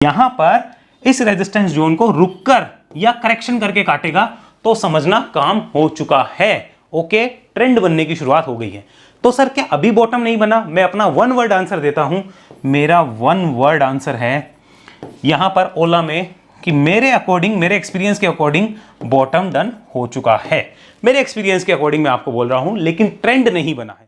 यहां पर इस रेजिस्टेंस जोन को रुककर या करेक्शन करके काटेगा तो समझना काम हो चुका है। ओके, ट्रेंड बनने की शुरुआत हो गई है। तो सर क्या अभी बॉटम नहीं बना? मैं अपना वन वर्ड आंसर देता हूं। मेरा वन वर्ड आंसर है यहां पर ओला में कि मेरे अकॉर्डिंग, मेरे एक्सपीरियंस के अकॉर्डिंग बॉटम डन हो चुका है। मेरे एक्सपीरियंस के अकॉर्डिंग मैं आपको बोल रहा हूं, लेकिन ट्रेंड नहीं बना है।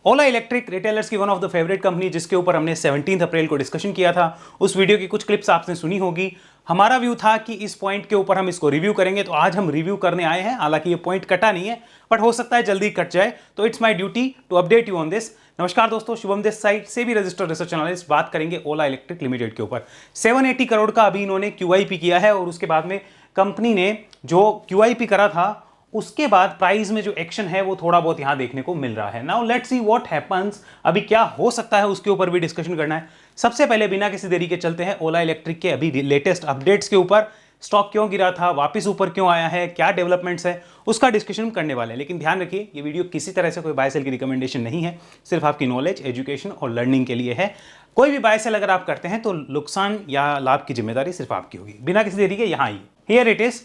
ओला इलेक्ट्रिक रिटेलर्स की one of the favourite company, जिसके ऊपर हमने 17 अप्रैल को डिस्कशन किया था। उस वीडियो की कुछ क्लिप्स आपने सुनी होगी। हमारा व्यू था कि इस पॉइंट के ऊपर हम इसको रिव्यू करेंगे, तो आज हम रिव्यू करने आए हैं। हालांकि ये पॉइंट कटा नहीं है, बट हो सकता है जल्दी कट जाए, तो it's my duty to update you on this. नमस्कार दोस्तों, शुभम दिस साइड से भी रजिस्टर्ड रिसर्च एनालिस्ट। बात करेंगे ओला इलेक्ट्रिक लिमिटेड के ऊपर। 780 करोड़ का अभी इन्होंने QIP किया है, और उसके बाद में कंपनी ने जो QIP करा था उसके बाद प्राइस में जो एक्शन है वो थोड़ा बहुत यहां देखने को मिल रहा है। Now let's see what happens. अभी क्या हो सकता है उसके ऊपर भी डिस्कशन करना है। सबसे पहले बिना किसी देरी के चलते हैं ओला इलेक्ट्रिक के अभी लेटेस्ट अपडेट्स के ऊपर। स्टॉक क्यों गिरा था, वापस ऊपर क्यों आया है, क्या डेवलपमेंट्स है, उसका डिस्कशन करने वाले हैं। लेकिन ध्यान रखिए, ये वीडियो किसी तरह से कोई बाय सेल की रिकमेंडेशन नहीं है, सिर्फ आपकी नॉलेज, एजुकेशन और लर्निंग के लिए है। कोई भी बाय सेल अगर आप करते हैं तो नुकसान या लाभ की जिम्मेदारी सिर्फ आपकी होगी। बिना किसी देरी के यहाँ आइए, हियर इट इज।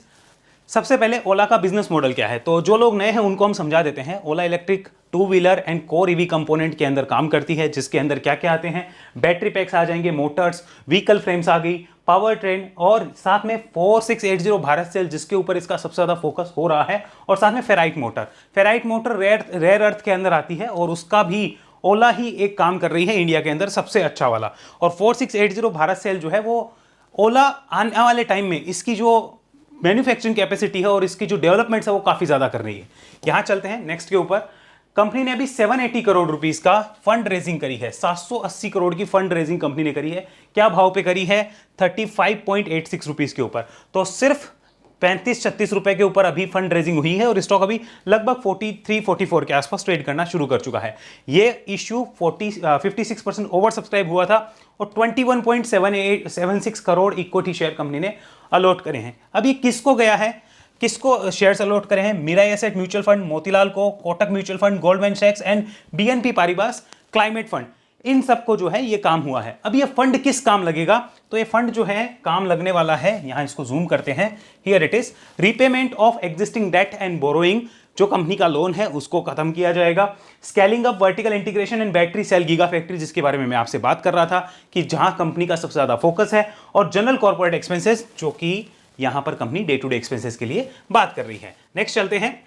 सबसे पहले ओला का बिजनेस मॉडल क्या है, तो जो लोग नए हैं उनको हम समझा देते हैं। Ola electric two wheeler and core EV component के अंदर काम करती है, जिसके अंदर क्या क्या आते हैं, बैटरी पैक्स आ जाएंगे, मोटर्स, व्हीकल फ्रेम्स आ गई, पावर ट्रेन, और साथ में 4680 भारत सेल, जिसके ऊपर इसका सबसे ज्यादा फोकस हो रहा है, और साथ में ferrite motor. Ferrite motor rare earth के अंदर आती है, और उसका भी ओला ही एक काम कर रही है इंडिया के अंदर सबसे अच्छा वाला। और 4680 भारत सेल जो है वो ओला आने वाले टाइम में इसकी जो मैन्युफैक्चरिंग कैपेसिटी है और इसकी जो डेवलपमेंट्स है वो काफी ज्यादा कर रही है। यहां चलते हैं नेक्स्ट के ऊपर। कंपनी ने अभी 780 करोड़ रुपीस का फंड रेजिंग करी है। 780 करोड़ की फंड रेजिंग कंपनी ने करी है। क्या भाव पे करी है? 35.86 रुपीस के ऊपर। तो सिर्फ 35-36 रुपए के ऊपर अभी फंड रेजिंग हुई है, और स्टॉक अभी लगभग 43-44 के आसपास ट्रेड करना शुरू कर चुका है। ये इश्यू 56% ओवर सब्सक्राइब हुआ था, और 21.76 करोड़ इक्विटी शेयर कंपनी ने अलॉट करे हैं। अब ये किसको गया है, किसको शेयर्स अलॉट करे हैं? Mirae asset mutual fund, Motilal को, कोटक म्यूचुअल फंड, गोल्डमैन सैक्स and BNP Paribas climate fund, इन सबको जो है ये काम हुआ है। अब ये फंड किस काम लगेगा? तो ये फंड जो है काम लगने वाला है, यहां इसको जूम करते हैं, here it is, repayment of existing debt and borrowing. जो कंपनी का लोन है उसको खत्म किया जाएगा। Scaling up vertical integration and battery cell giga factory, जिसके बारे में मैं आपसे बात कर रहा था कि जहां कंपनी का सबसे ज्यादा फोकस है, और जनरल कॉर्पोरेट एक्सपेंसेस, जो कि यहां पर company day to day expenses के लिए बात कर रही है। नेक्स्ट चलते हैं,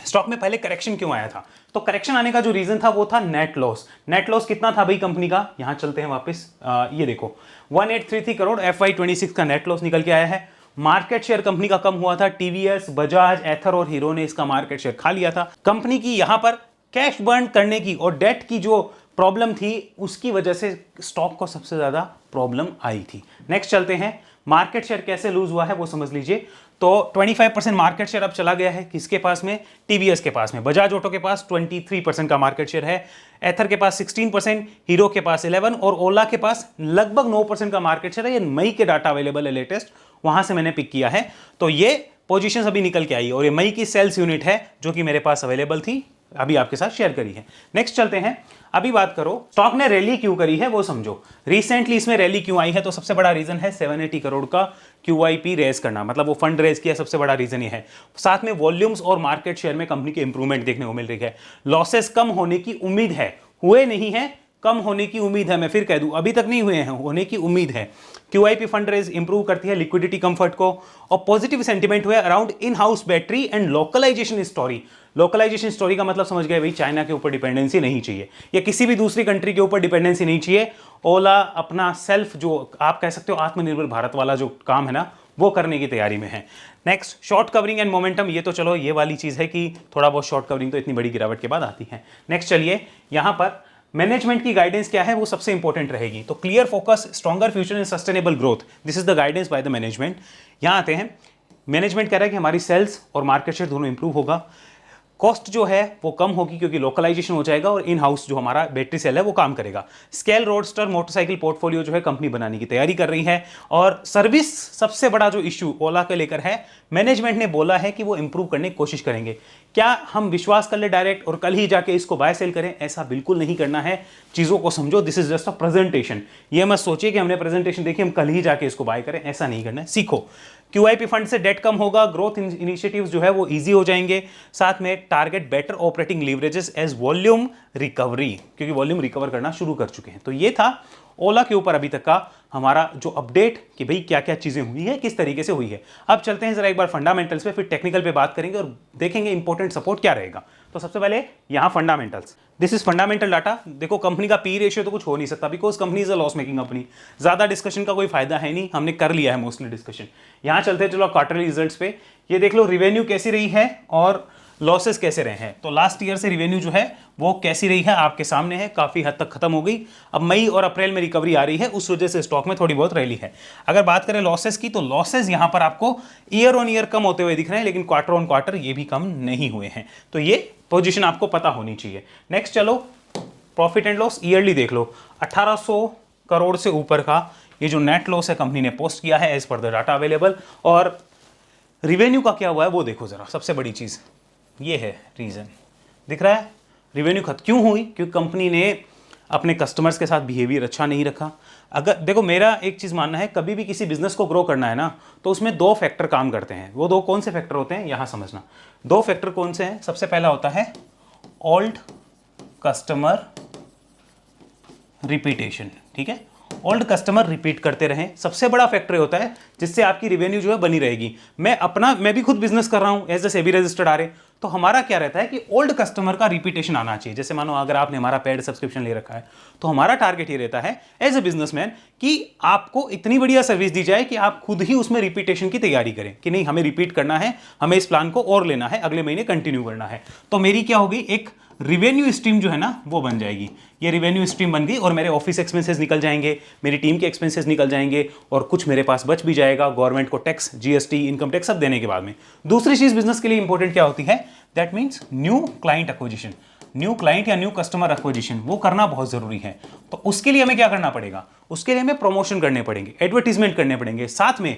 स्टॉक में पहले करेक्शन क्यों आया था? तो करेक्शन आने का जो रीजन था वो था नेट लॉस। नेट लॉस कितना था भाई कंपनी का? यहां चलते हैं वापस, ये देखो 1833 करोड़ FY26 का नेट लॉस निकल के आया है। मार्केट शेयर कंपनी का कम हुआ था। TVS, बजाज, एथर और हीरो ने इसका मार्केट शेयर खा लिया था। कंपनी की यहां पर कैश बर्न करने की और डेट की जो प्रॉब्लम थी, उसकी वजह से स्टॉक को सबसे ज्यादा प्रॉब्लम आई थी। नेक्स्ट चलते हैं, मार्केट शेयर कैसे लूज हुआ है वो समझ लीजिए। तो 25% मार्केट शेयर अब चला गया है किसके पास में? TVS के पास में। बजाज ऑटो के पास 23% का मार्केट शेयर है। एथर के पास 16%, हीरो के पास 11%, और ओला के पास लगभग 9% का मार्केट शेयर है। ये मई के डाटा अवेलेबल है लेटेस्ट, वहां से मैंने पिक किया है। तो ये पोजीशंस अभी निकल के आई, और ये मई की सेल्स यूनिट है जो कि मेरे पास अवेलेबल थी, अभी आपके साथ शेयर करी है। नेक्स्ट चलते हैं, अभी बात करो स्टॉक ने रैली क्यों करी है वो समझो। रिसेंटली इसमें रैली क्यों आई है? तो सबसे बड़ा रीजन है 780 करोड़ का QIP रेज करना, मतलब वो फंड रेज किया, सबसे बड़ा रीजन ये है। साथ में वॉल्यूम्स और मार्केट शेयर में कंपनी के इंप्रूवमेंट देखने को मिल रही है। लॉसेस कम होने की उम्मीद है, हुए नहीं है, कम होने की उम्मीद है। मैं फिर कह दूं, अभी तक नहीं हुए हैं, होने की उम्मीद है। QIP फंड रेज इंप्रूव करती है लिक्विडिटी कंफर्ट को, और पॉजिटिव सेंटीमेंट हुआ around in house battery and localization story. Localization story का मतलब समझ गए भाई, चाइना के ऊपर डिपेंडेंसी नहीं चाहिए, या किसी भी दूसरी कंट्री के ऊपर डिपेंडेंसी नहीं चाहिए। ओला अपना सेल्फ, जो आप कह सकते हो आत्मनिर्भर भारत वाला जो काम है ना, वो करने की तैयारी में है। Next, short covering and momentum. ये तो चलो ये वाली चीज है कि थोड़ा बहुत शॉर्ट कवरिंग तो इतनी बड़ी गिरावट के बाद आती है। नेक्स्ट चलिए, यहां पर मैनेजमेंट की गाइडेंस क्या है वो सबसे इंपॉर्टेंट रहेगी। तो clear focus, stronger future and sustainable growth, this is the guidance by the management. यहां आते हैं, मैनेजमेंट कह रहा है कि हमारी सेल्स और मार्केट शेयर दोनों इंप्रूव होगा। कॉस्ट जो है वो कम होगी क्योंकि लोकलाइजेशन हो जाएगा और इन हाउस जो हमारा बैटरी सेल है वो काम करेगा। स्केल रोडस्टर मोटरसाइकिल पोर्टफोलियो जो है कंपनी बनाने की तैयारी कर रही है। और सर्विस सबसे बड़ा जो इश्यू ओला के लेकर है, मैनेजमेंट ने बोला है कि वो इंप्रूव करने की कोशिश करेंगे। क्या हम विश्वास कर ले डायरेक्ट और कल ही जाके इसको बाय सेल करें? ऐसा बिल्कुल नहीं करना है। चीज़ों को समझो, this is just a presentation. ये मत सोचिए कि हमने प्रेजेंटेशन देखी हम कल ही जाके इसको बाय करें, ऐसा नहीं करना है। सीखो, QIP फंड से डेट कम होगा, ग्रोथ इनिशिएटिव्स जो है वो इजी हो जाएंगे। साथ में target better operating leverages as volume recovery, क्योंकि वॉल्यूम रिकवर करना शुरू कर चुके हैं। तो ये था ओला के ऊपर अभी तक का हमारा जो अपडेट कि भाई क्या क्या चीजें हुई है, किस तरीके से हुई है। अब चलते हैं जरा एक बार फंडामेंटल्स पे, फिर टेक्निकल पे बात करेंगे और देखेंगे इंपॉर्टेंट सपोर्ट क्या रहेगा। तो सबसे पहले यहां fundamentals, this is fundamental data. देखो कंपनी का पी रेशियो तो कुछ हो नहीं सकता because company is a loss making company. ज्यादा डिस्कशन का कोई फायदा है नहीं, हमने कर लिया है मोस्टली डिस्कशन। यहां चलते हैं चलो क्वार्टरली रिजल्ट्स पे। ये देख लो रिवेन्यू कैसी रही है और लॉसेस कैसे रहे हैं। तो लास्ट ईयर से रिवेन्यू जो है वो कैसी रही है आपके सामने है, काफी हद तक खत्म हो गई। अब मई और अप्रैल में रिकवरी आ रही है, उस वजह से स्टॉक में थोड़ी बहुत रैली है। अगर बात करें लॉसेस की, तो लॉसेस यहां पर आपको ईयर ऑन ईयर कम होते हुए दिख रहे हैं, लेकिन क्वार्टर ऑन क्वार्टर ये भी कम नहीं हुए हैं। तो ये पोजीशन आपको पता होनी चाहिए। नेक्स्ट चलो प्रॉफिट एंड लॉस ईयरली देख लो। 1800 करोड़ से ऊपर का ये जो नेट लॉस है कंपनी ने पोस्ट किया है as per the data available. और रिवेन्यू का क्या हुआ है वो देखो जरा, सबसे बड़ी चीज ये है। रीजन दिख रहा है, रिवेन्यू खत्म क्यों हुई? क्योंकि कंपनी ने अपने कस्टमर्स के साथ बिहेवियर अच्छा नहीं रखा। अगर देखो मेरा एक चीज मानना है, कभी भी किसी बिजनेस को ग्रो करना है ना, तो उसमें दो फैक्टर काम करते हैं। वो दो कौन से फैक्टर होते हैं यहां समझना। दो फैक्टर कौन से हैं? सबसे पहला होता है ओल्ड कस्टमर रिपीटेशन, ठीक है। ओल्ड कस्टमर रिपीट करते रहें, सबसे बड़ा फैक्टर होता है जिससे आपकी रिवेन्यू जो है बनी रहेगी। मैं भी खुद बिजनेस कर रहा हूं एज ए सेबी रजिस्टर्ड आ रहे, तो हमारा क्या रहता है कि ओल्ड कस्टमर का रिपीटेशन आना चाहिए। जैसे मानो अगर आपने हमारा पेड सब्सक्रिप्शन ले रखा है, तो हमारा टारगेट ये रहता है एज ए बिजनेसमैन कि आपको इतनी बढ़िया सर्विस दी जाए कि आप खुद ही उसमें रिपीटेशन की तैयारी करें कि नहीं हमें रिपीट करना है, हमें इस प्लान को और लेना है, अगले महीने कंटिन्यू करना है। तो मेरी क्या होगी, एक रिवेन्यू स्ट्रीम जो है ना वो बन जाएगी। ये रिवेन्यू स्ट्रीम बन गई और मेरे ऑफिस एक्सपेंसेस निकल जाएंगे, मेरी टीम के एक्सपेंसेस निकल जाएंगे और कुछ मेरे पास बच भी जाएगा गवर्नमेंट को टैक्स, GST, इनकम टैक्स सब देने के बाद में। दूसरी चीज बिजनेस के लिए इंपॉर्टेंट क्या होती है, that means new client acquisition. New client या न्यू कस्टमर एक्विजिशन वो करना बहुत जरूरी है। तो उसके लिए हमें क्या करना पड़ेगा? उसके लिए हमें प्रमोशन करने पड़ेंगे, एडवर्टीजमेंट करने पड़ेंगे, साथ में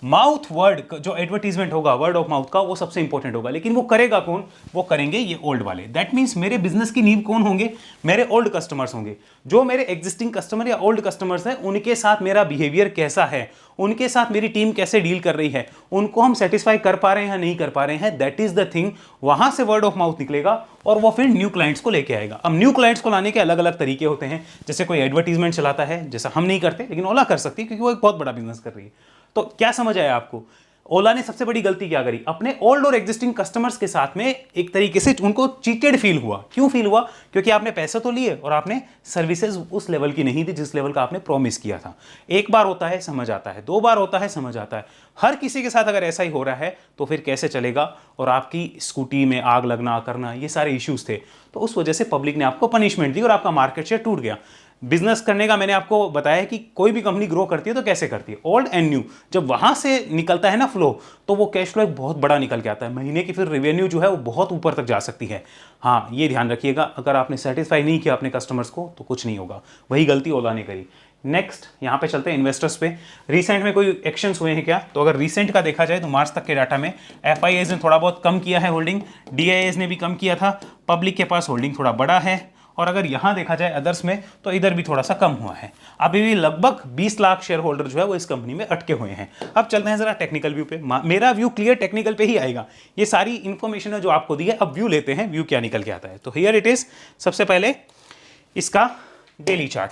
माउथ वर्ड जो एडवर्टीजमेंट होगा, वर्ड ऑफ माउथ का, वो सबसे इंपॉर्टेंट होगा। लेकिन वो करेगा कौन? वो करेंगे ये ओल्ड वाले। दैट मीन्स मेरे बिजनेस की नींव कौन होंगे? मेरे ओल्ड कस्टमर्स होंगे। जो मेरे एग्जिस्टिंग कस्टमर या ओल्ड कस्टमर्स हैं उनके साथ मेरा बिहेवियर कैसा है, उनके साथ मेरी टीम कैसे डील कर रही है, उनको हम सेटिस्फाई कर पा रहे हैं या नहीं कर पा रहे हैं, दैट इज द थिंग। वहां से वर्ड ऑफ माउथ निकलेगा और वो फिर न्यू क्लाइंट्स को लेके आएगा। अब न्यू क्लाइंट्स को लाने के अलग अलग तरीके होते हैं। जैसे कोई एडवर्टीजमेंट चलाता है, जैसा हम नहीं करते लेकिन ओला कर सकती है क्योंकि वो एक बहुत बड़ा बिजनेस कर रही है। तो क्या समझ आया आपको? ओला ने सबसे बड़ी गलती क्या करी? अपने ओल्ड और एग्जिस्टिंग कस्टमर्स के साथ में एक तरीके से उनको चीटेड फील हुआ। क्यों फील हुआ? क्योंकि आपने पैसे तो लिए और आपने सर्विसेज उस लेवल की नहीं दी जिस लेवल का आपने प्रॉमिस किया था। एक बार होता है समझ आता है, दो बार होता है समझ आता है, हर किसी के साथ अगर ऐसा ही हो रहा है तो फिर कैसे चलेगा? और आपकी स्कूटी में आग लगना करना ये सारे इश्यूज थे, तो उस वजह से पब्लिक ने आपको पनिशमेंट दी और आपका मार्केट शेयर टूट गया। बिजनेस करने का मैंने आपको बताया कि कोई भी कंपनी ग्रो करती है तो कैसे करती है, ओल्ड एंड न्यू। जब वहां से निकलता है ना फ्लो, तो वो कैश फ्लो एक बहुत बड़ा निकल के आता है। महीने की फिर रेवेन्यू जो है वो बहुत ऊपर तक जा सकती है। हाँ, ये ध्यान रखिएगा, अगर आपने सेटिस्फाई नहीं किया अपने कस्टमर्स को तो कुछ नहीं होगा। वही गलती ओला ने करी। नेक्स्ट यहाँ पे चलते हैं इन्वेस्टर्स पे। रिसेंट में कोई एक्शंस हुए हैं क्या? तो अगर रिसेंट का देखा जाए तो मार्च तक के डाटा में FIAs ने थोड़ा बहुत कम किया है होल्डिंग, DIAs ने भी कम किया था, पब्लिक के पास होल्डिंग थोड़ा बड़ा है। और अगर यहां देखा जाए अदर्स में तो इधर भी थोड़ा सा कम हुआ है। अभी भी लगभग 20 लाख शेयर होल्डर जो है वो इस कंपनी में अटके हुए हैं। अब चलते हैं जरा टेक्निकल व्यू पे। मेरा व्यू क्लियर टेक्निकल पे ही आएगा। ये सारी इंफॉर्मेशन है जो आपको दी है, अब व्यू लेते हैं, व्यू क्या निकल के आता है। तो हियर इट इज। सबसे पहले इसका डेली चार्ट।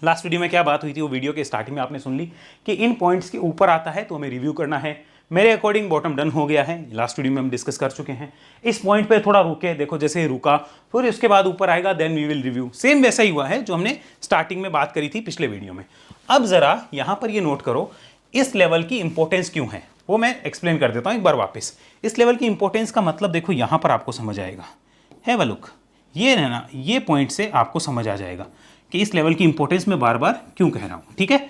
लास्ट वीडियो में क्या बात हुई थी वो वीडियो के स्टार्टिंग में आपने सुन ली कि इन पॉइंट्स के ऊपर आता है तो हमें रिव्यू करना है। मेरे अकॉर्डिंग बॉटम डन हो गया है, लास्ट वीडियो में हम डिस्कस कर चुके हैं। इस पॉइंट पे थोड़ा रुके, देखो जैसे ही रुका फिर उसके बाद ऊपर आएगा, then we will review. Same वैसा ही हुआ है जो हमने स्टार्टिंग में बात करी थी पिछले वीडियो में। अब जरा यहां पर ये नोट करो इस लेवल की इंपॉर्टेंस क्यों है, वो मैं एक्सप्लेन कर देता हूं एक बार वापस। इस लेवल की इंपॉर्टेंस का मतलब देखो यहां पर आपको समझ आएगा, हैव अ लुक। ये है ना, ये पॉइंट से आपको समझ आ जाएगा कि इस लेवल की इंपॉर्टेंस मैं बार बार क्यों कह रहा हूं। ठीक है,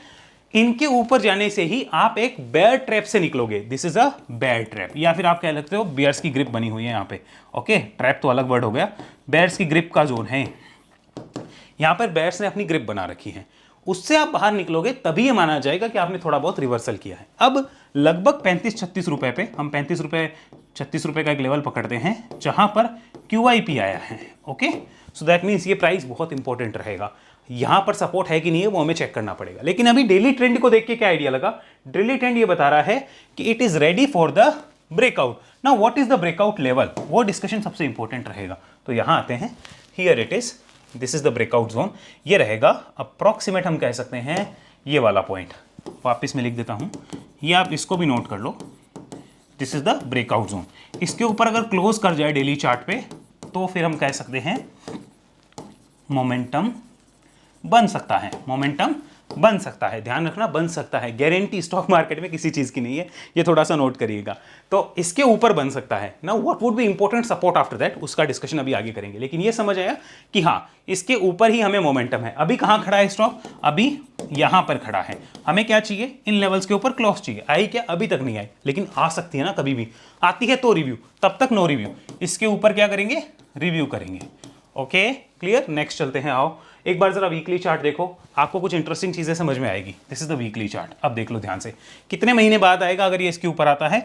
इनके ऊपर जाने से ही आप एक बेयर ट्रैप से निकलोगे। This is a bear trap, या फिर आप कह सकते हो बेयर्स की ग्रिप बनी हुई है यहाँ पे। ओके, ट्रैप तो अलग वर्ड हो गया, बेयर्स की ग्रिप का जोन है। यहाँ पर बेयर्स ने अपनी ग्रिप बना रखी है, उससे आप बाहर निकलोगे तभी ये माना जाएगा कि आपने थोड़ा बहुत रिवर्सल किया है। अब लगभग 35-36 रुपए पे हम 35 रुपए 36 रुपए का एक लेवल पकड़ते हैं जहां पर QIP आया है। ओके, सो दैट मीन्स ये प्राइस बहुत इंपॉर्टेंट रहेगा। यहां पर सपोर्ट है कि नहीं है वो हमें चेक करना पड़ेगा। लेकिन अभी डेली ट्रेंड को देख के क्या आइडिया लगा, डेली ट्रेंड ये बता रहा है कि it is ready for the breakout. Now what is the breakout level, वो डिस्कशन सबसे इंपॉर्टेंट रहेगा। तो यहां आते हैं, here it is, this is the breakout zone. ये रहेगा अप्रॉक्सीमेट, हम कह सकते हैं ये वाला पॉइंट, वापस में लिख देता हूं, ये आप इसको भी नोट कर लो। This is the breakout zone. इसके ऊपर अगर क्लोज कर जाए डेली चार्ट पे तो फिर हम कह सकते हैं मोमेंटम बन सकता है, मोमेंटम बन सकता है। ध्यान रखना, बन सकता है, गारंटी स्टॉक मार्केट में किसी चीज की नहीं है, ये थोड़ा सा नोट करिएगा। तो इसके ऊपर बन सकता है। Now what would be important support after that, उसका डिस्कशन अभी आगे करेंगे। लेकिन ये समझ आया कि हाँ, इसके ऊपर ही हमें मोमेंटम है। अभी कहां खड़ा है स्टॉक, अभी यहां पर खड़ा है। हमें क्या चाहिए, इन लेवल्स के ऊपर क्लोज चाहिए। आई क्या, अभी तक नहीं आई, लेकिन आ सकती है ना, कभी भी आती है तो रिव्यू, तब तक नो रिव्यू। इसके ऊपर क्या करेंगे, रिव्यू करेंगे। ओके क्लियर, नेक्स्ट चलते हैं। आओ एक बार जरा वीकली चार्ट देखो, आपको कुछ इंटरेस्टिंग चीजें समझ में आएगी। This is the weekly chart. अब देख लो ध्यान से, कितने महीने बाद आएगा अगर ये इसके ऊपर आता है।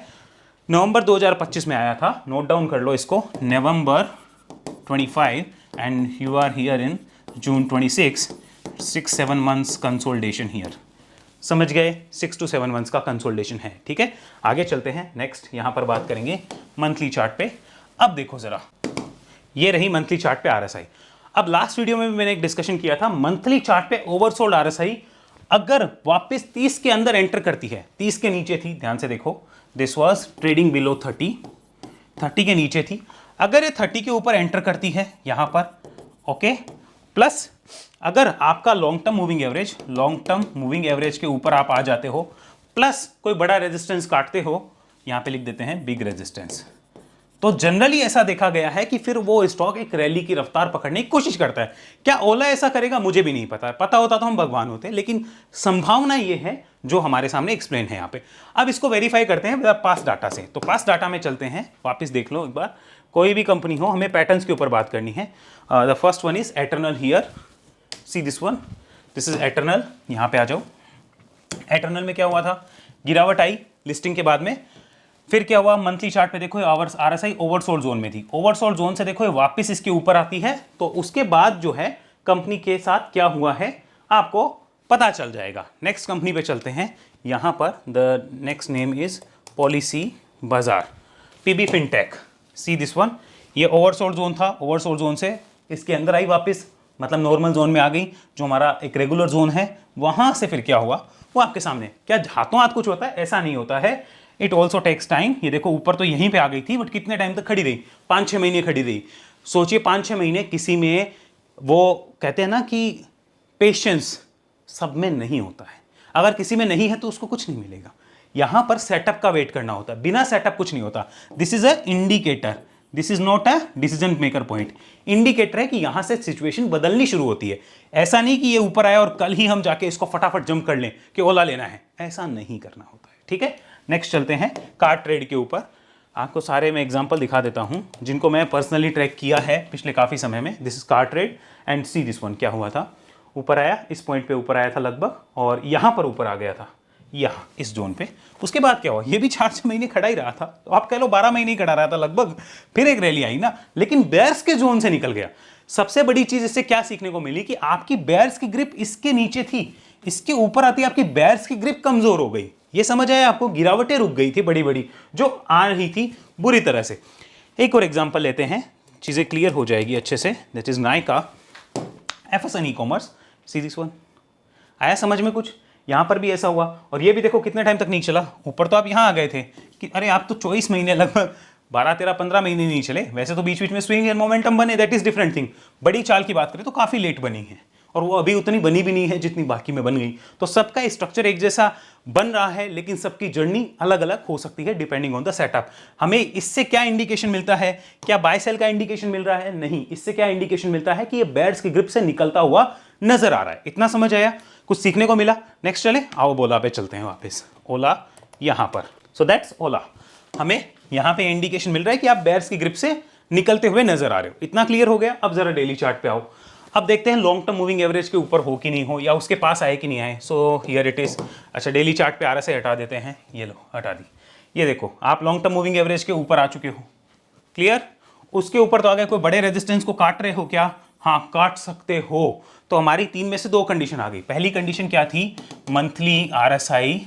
नवंबर 2025 में आया था, नोट डाउन कर लो इसको, November 25 and you are here in June 26, 6-7 months consolidation here. समझ गए, 6 to 7 मंथ्स का कंसोलिडेशन है। ठीक है, आगे चलते हैं। नेक्स्ट यहां पर बात करेंगे मंथली चार्ट पे। अब देखो जरा, ये रही मंथली चार्ट पे RSI। अब लास्ट वीडियो में भी मैंने एक डिस्कशन किया था, मंथली चार्ट पे ओवरसोल्ड RSI अगर वापस 30 के अंदर एंटर करती है, 30 के नीचे थी, ध्यान से देखो, दिस वाज ट्रेडिंग बिलो 30 के नीचे थी। अगर ये 30 के ऊपर एंटर करती है यहां पर, ओके, प्लस अगर आपका लॉन्ग टर्म मूविंग एवरेज के ऊपर आप आ जाते हो, प्लस कोई बड़ा रेजिस्टेंस काटते हो, यहां पे लिख देते हैं बिग रेजिस्टेंस, तो जनरली ऐसा देखा गया है कि फिर वो स्टॉक एक रैली की रफ्तार पकड़ने की कोशिश करता है। क्या ओला ऐसा करेगा, मुझे भी नहीं पता, पता होता तो हम भगवान होते, लेकिन संभावना ये है जो हमारे सामने एक्सप्लेन है यहाँ पे। अब इसको वेरीफाई करते हैं पास डाटा से। तो पास डाटा में चलते हैं, वापस देख लो एक बार, कोई भी कंपनी हो, हमें पैटर्न्स के ऊपर बात करनी है। The first one is eternal here, C this one, this is eternal. यहाँ पे आ जाओ, एटर्नल में क्या हुआ था, गिरावट आई लिस्टिंग के बाद में। फिर क्या हुआ, मंथली चार्ट पे देखो RSI ओवरसोल्ड जोन में थी, ओवरसोल्ड जोन से देखो वापस इसके ऊपर आती है, तो उसके बाद जो है कंपनी के साथ क्या हुआ है आपको पता चल जाएगा। नेक्स्ट कंपनी पे चलते हैं, यहां पर the next name is policy बाजार, PB fintech, C this one. ये ओवरसोल्ड जोन था, ओवरसोल्ड जोन से इसके अंदर आई वापस, मतलब नॉर्मल जोन में आ गई, जो हमारा एक रेगुलर जोन है। वहां से फिर क्या हुआ वो आपके सामने, क्या हाथों हाथ कुछ होता है, ऐसा नहीं होता है, इट ऑल्सो टेक्स टाइम। ये देखो ऊपर तो यहीं पे आ गई थी, बट कितने टाइम तक खड़ी रही, 5-6 महीने खड़ी रही। सोचिए 5-6 महीने किसी में, वो कहते हैं ना कि पेशेंस सब में नहीं होता है, अगर किसी में नहीं है तो उसको कुछ नहीं मिलेगा। यहां पर सेटअप का वेट करना होता है, बिना सेटअप कुछ नहीं होता। This is a indicator, this is not a decision maker point. Indicator है कि यहां से सिचुएशन बदलनी शुरू होती है। ऐसा नहीं कि ये ऊपर आया और कल ही हम जाके इसको फटाफट जंप कर लें कि ओला लेना है, ऐसा नहीं करना होता है। ठीक है, नेक्स्ट चलते हैं कार ट्रेड के ऊपर। आपको सारे मैं एग्जांपल दिखा देता हूं जिनको मैं पर्सनली ट्रैक किया है पिछले काफ़ी समय में। This is car trade and C this one. क्या हुआ था, ऊपर आया, इस पॉइंट पे ऊपर आया था लगभग, और यहां पर ऊपर आ गया था, यहाँ इस जोन पे। उसके बाद क्या हुआ, ये भी 4-6 महीने खड़ा ही रहा था, तो आप कह लो 12 महीने ही खड़ा रहा था लगभग। फिर एक रैली आई ना, लेकिन बेयर्स के जोन से निकल गया। सबसे बड़ी चीज इससे क्या सीखने को मिली कि आपकी बेयर्स की ग्रिप इसके नीचे थी, इसके ऊपर आती आपकी बेयर्स की ग्रिप कमजोर हो गई। ये समझ आया आपको, गिरावटें रुक गई थी बड़ी बड़ी जो आ रही थी बुरी तरह से। एक और एग्जांपल लेते हैं, चीजें क्लियर हो जाएगी अच्छे से। That is Nykaa, FSN e-commerce, see this one. आया समझ में कुछ, यहां पर भी ऐसा हुआ, और ये भी देखो कितने टाइम तक नहीं चला। ऊपर तो आप यहां आ गए थे कि अरे आप तो 24 महीने, लगभग 12-13-15 महीने नहीं चले। वैसे तो बीच बीच में स्विंग एंड मोमेंटम बने, दैट इज डिफरेंट थिंग। बड़ी चाल की बात करें तो काफी लेट बनी है, और वो अभी उतनी बनी भी नहीं है जितनी बाकी में बन गई। तो सबका स्ट्रक्चर एक जैसा बन रहा है, लेकिन सबकी जर्नी अलग अलग हो सकती है डिपेंडिंग ऑन द सेटअप। हमें इससे क्या इंडिकेशन मिलता है, क्या बाय सेल का इंडिकेशन मिल रहा है? नहीं। इससे क्या इंडिकेशन मिलता है कि ये बेयर्स की ग्रिप से निकलता हुआ नजर आ रहा है। इतना समझ आया? कुछ सीखने को मिला। नेक्स्ट चले, आओ ओला पे चलते हैं वापस। ओला यहाँ पर, सो दैट्स ओला। हमें यहाँ पे इंडिकेशन मिल रहा है कि आप बेयर्स की ग्रिप से निकलते हुए नजर आ रहे हो। इतना क्लियर हो गया। अब जरा डेली चार्ट पे आओ। अब देखते हैं लॉन्ग टर्म मूविंग एवरेज के ऊपर हो कि नहीं हो, या उसके पास आए कि नहीं आए। So here it is. अच्छा, डेली चार्ट पे RSI हटा देते हैं। ये लो, हटा दी। ये देखो, आप लॉन्ग टर्म मूविंग एवरेज के ऊपर आ चुके हो। क्लियर? उसके ऊपर तो आगे कोई बड़े रेजिस्टेंस को काट रहे हो क्या? हाँ, काट सकते हो। तो हमारी 3 में से 2 कंडीशन आ गई। पहली कंडीशन क्या थी? मंथली RSI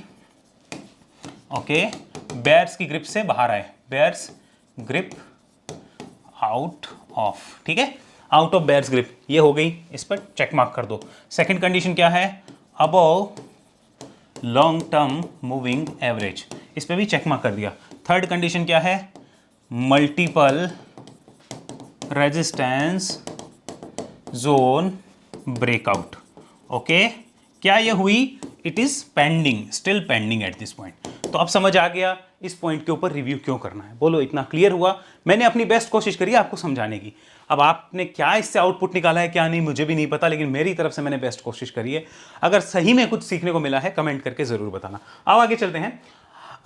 ओके बेयर्स की ग्रिप से बाहर आए, बेयर्स ग्रिप आउट ऑफ, ठीक है, आउट ऑफ बेयर्स ग्रिप। ये हो गई, इस पर चेक मार्क कर दो। सेकंड कंडीशन क्या है? Above long term moving average, इस पे भी चेक मार्क कर दिया। थर्ड कंडीशन क्या है? Multiple resistance zone breakout. Okay, क्या ये हुई? It is pending, still pending at this point. तो अब समझ आ गया इस पॉइंट के ऊपर रिव्यू क्यों करना है। बोलो, इतना क्लियर हुआ? मैंने अपनी बेस्ट कोशिश करी आपको समझाने की। अब आपने क्या इससे आउटपुट निकाला है क्या नहीं मुझे भी नहीं पता, लेकिन मेरी तरफ से मैंने बेस्ट कोशिश करी है। अगर सही में कुछ सीखने को मिला है कमेंट करके जरूर बताना। आओ आगे चलते हैं।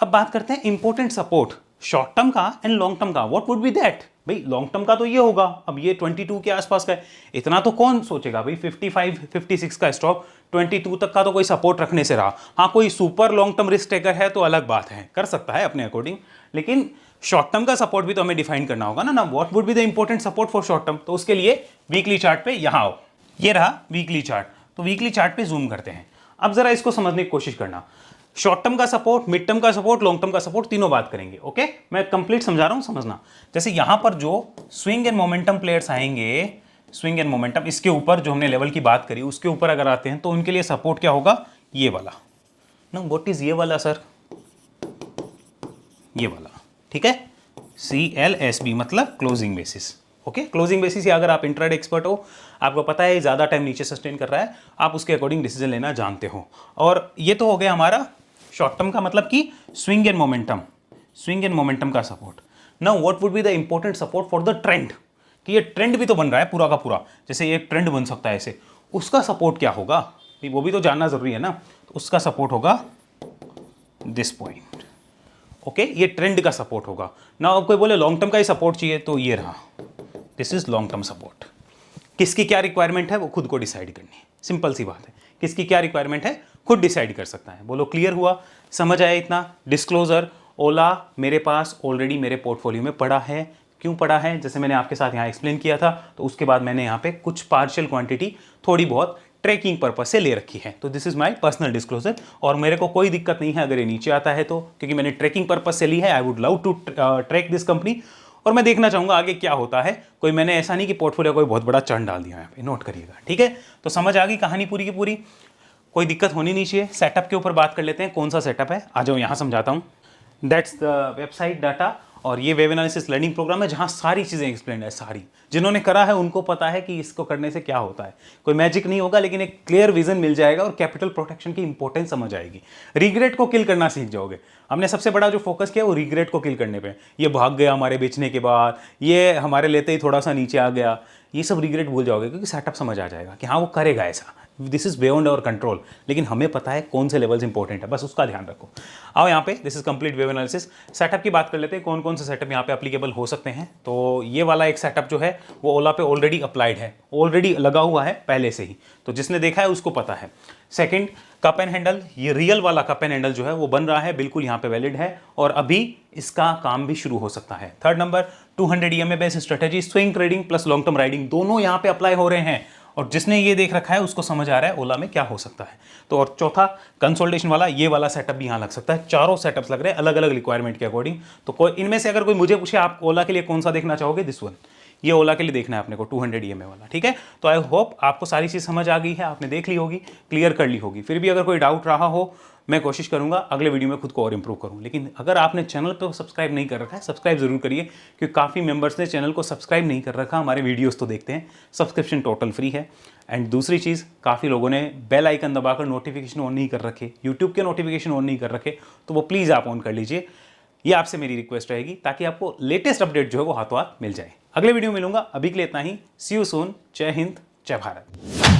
अब बात करते हैं इंपॉर्टेंट सपोर्ट शॉर्ट टर्म का एंड लॉन्ग टर्म का। What would B that? भाई लॉन्ग टर्म का तो ये होगा, अब ये 22 के आसपास का है। इतना तो कौन सोचेगा भाई, 55 56 का स्टॉप, 22 तक का तो कोई सपोर्ट रखने से रहा। हाँ, कोई super long term risk taker है तो अलग बात है, कर सकता है अपने अकॉर्डिंग, लेकिन शॉर्ट टर्म का सपोर्ट भी तो हमें डिफाइन करना होगा ना। What would be the important support for short term? तो उसके लिए वीकली चार्ट पे यहाँ आओ। ये रहा वीकली चार्ट। तो वीकली चार्ट पे जूम करते हैं। अब जरा इसको समझने की कोशिश करना। शॉर्ट टर्म का सपोर्ट, मिड टर्म का सपोर्ट, लॉन्ग टर्म का सपोर्ट, तीनों बात करेंगे। ओके, मैं कंप्लीट समझा रहा हूं, समझना। जैसे यहां पर जो स्विंग एंड मोमेंटम प्लेयर्स आएंगे, स्विंग एंड मोमेंटम, इसके ऊपर जो हमने लेवल की बात करी उसके ऊपर अगर आते हैं तो उनके लिए सपोर्ट क्या होगा? ये वाला ना। व्हाट इज ये वाला सर? ये वाला, ठीक है, CLSB मतलब closing basis. Okay, closing basis, या अगर आप इंट्राडे एक्सपर्ट हो, आपको पता है ज्यादा टाइम नीचे सस्टेन कर रहा है, आप उसके अकॉर्डिंग डिसीजन लेना जानते हो। और ये तो हो गया हमारा शॉर्ट टर्म का, मतलब कि swing and momentum, swing and momentum का support. Now what would be the important support for the trend? कि ये ट्रेंड भी तो बन रहा है पूरा का पूरा, जैसे ये ट्रेंड बन सकता है ऐसे, उसका सपोर्ट क्या होगा? वो भी तो जानना जरूरी है ना। तो उसका सपोर्ट होगा दिस पॉइंट। ओके, ये ट्रेंड का सपोर्ट होगा ना। अब कोई बोले लॉन्ग टर्म का ही सपोर्ट चाहिए, तो ये रहा, this is long term support. किसकी क्या रिक्वायरमेंट है वो खुद को डिसाइड करनी है, सिंपल सी बात है। किसकी क्या रिक्वायरमेंट है खुद डिसाइड कर सकता है। बोलो क्लियर हुआ? समझ आया इतना? डिस्क्लोजर, ओला मेरे पास ऑलरेडी मेरे पोर्टफोलियो में पड़ा है। क्यों पड़ा है? जैसे मैंने आपके साथ यहाँ एक्सप्लेन किया था, तो उसके बाद मैंने यहाँ पे कुछ पार्शियल क्वांटिटी थोड़ी बहुत ट्रैकिंग पर्पज से ले रखी है। तो this is my personal disclosure, और मेरे को कोई दिक्कत नहीं है अगर ये नीचे आता है तो, क्योंकि मैंने ट्रैकिंग पर्पज से ली है। I would love to track this company, और मैं देखना चाहूंगा आगे क्या होता है। कोई मैंने ऐसा नहीं कि पोर्टफोलियो कोई बहुत बड़ा चर्न डाल दिया, यहाँ पे नोट करिएगा, ठीक है। तो समझ आ गई कहानी पूरी की पूरी, कोई दिक्कत होनी नहीं चाहिए। सेटअप के ऊपर बात कर लेते हैं, कौन सा सेटअप है, आ जाओ यहाँ समझाता हूँ। दैट्स द वेबसाइट डाटा, और ये वेब एनालिसिस लर्निंग प्रोग्राम है जहाँ सारी चीज़ें एक्सप्लेन है। सारी जिन्होंने करा है उनको पता है कि इसको करने से क्या होता है। कोई मैजिक नहीं होगा, लेकिन एक क्लियर विजन मिल जाएगा और कैपिटल प्रोटेक्शन की इंपॉर्टेंस समझ आएगी। रिग्रेट को किल करना सीख जाओगे। हमने सबसे बड़ा जो फोकस किया वो रिग्रेट को किल करने पे। ये भाग गया हमारे बेचने के बाद, ये हमारे लेते ही थोड़ा सा नीचे आ गया, ये सब रिग्रेट भूल जाओगे, क्योंकि सेटअप समझ आ जाएगा कि हाँ वो करेगा ऐसा। This is beyond our control, लेकिन हमें पता है कौन से लेवल्स इंपॉर्टेंट है, बस उसका ध्यान रखो। आओ यहाँ पे, this is complete web analysis. Setup की बात कर लेते हैं, कौन कौन से सेटअप यहाँ पे एप्लीकेबल हो सकते हैं। तो ये वाला एक सेटअप जो है वो ओला पे ऑलरेडी अप्लाइड है, ऑलरेडी लगा हुआ है पहले से ही, तो जिसने देखा है उसको पता है। सेकंड, कप एंड हैंडल, ये रियल वाला कप एंड हैंडल जो है वो बन रहा है, बिल्कुल यहाँ पे वैलिड है और अभी इसका काम भी शुरू हो सकता है। Third number, 200 EMA based strategy, swing trading plus long term riding, दोनों यहाँ पे अप्लाई हो रहे हैं, और जिसने ये देख रखा है उसको समझ आ रहा है ओला में क्या हो सकता है। तो और चौथा, कंसोलिडेशन वाला, ये वाला सेटअप भी यहाँ लग सकता है। चारों सेटअप्स लग रहे हैं अलग अलग रिक्वायरमेंट के अकॉर्डिंग। तो कोई इनमें से अगर कोई मुझे पूछे आप ओला के लिए कौन सा देखना चाहोगे, दिस वन, ये ओला के लिए देखना है अपने को, 200 EMA वाला, ठीक है। तो आई होप आपको सारी चीज़ समझ आ गई है, आपने देख ली होगी, क्लियर कर ली होगी। फिर भी अगर कोई डाउट रहा हो, मैं कोशिश करूंगा अगले वीडियो में खुद को और इंप्रूव करूं। लेकिन अगर आपने चैनल को सब्सक्राइब नहीं कर रखा है, सब्सक्राइब जरूर करिए, क्योंकि काफ़ी मेंबर्स ने चैनल को सब्सक्राइब नहीं कर रखा, हमारे वीडियोस तो देखते हैं, सब्सक्रिप्शन टोटल फ्री है। एंड दूसरी चीज़, काफ़ी लोगों ने बेल आइकन दबाकर नोटिफिकेशन ऑन नहीं कर रखे, यूट्यूब के नोटिफिकेशन ऑन नहीं कर रखे, तो वो प्लीज़ आप ऑन कर लीजिए। ये आपसे मेरी रिक्वेस्ट रहेगी, ताकि आपको लेटेस्ट अपडेट जो है वो हाथों हाथ मिल जाए। अगले वीडियो में मिलूंगा, अभी के लिए इतना ही। सी यू सून। जय हिंद, जय भारत।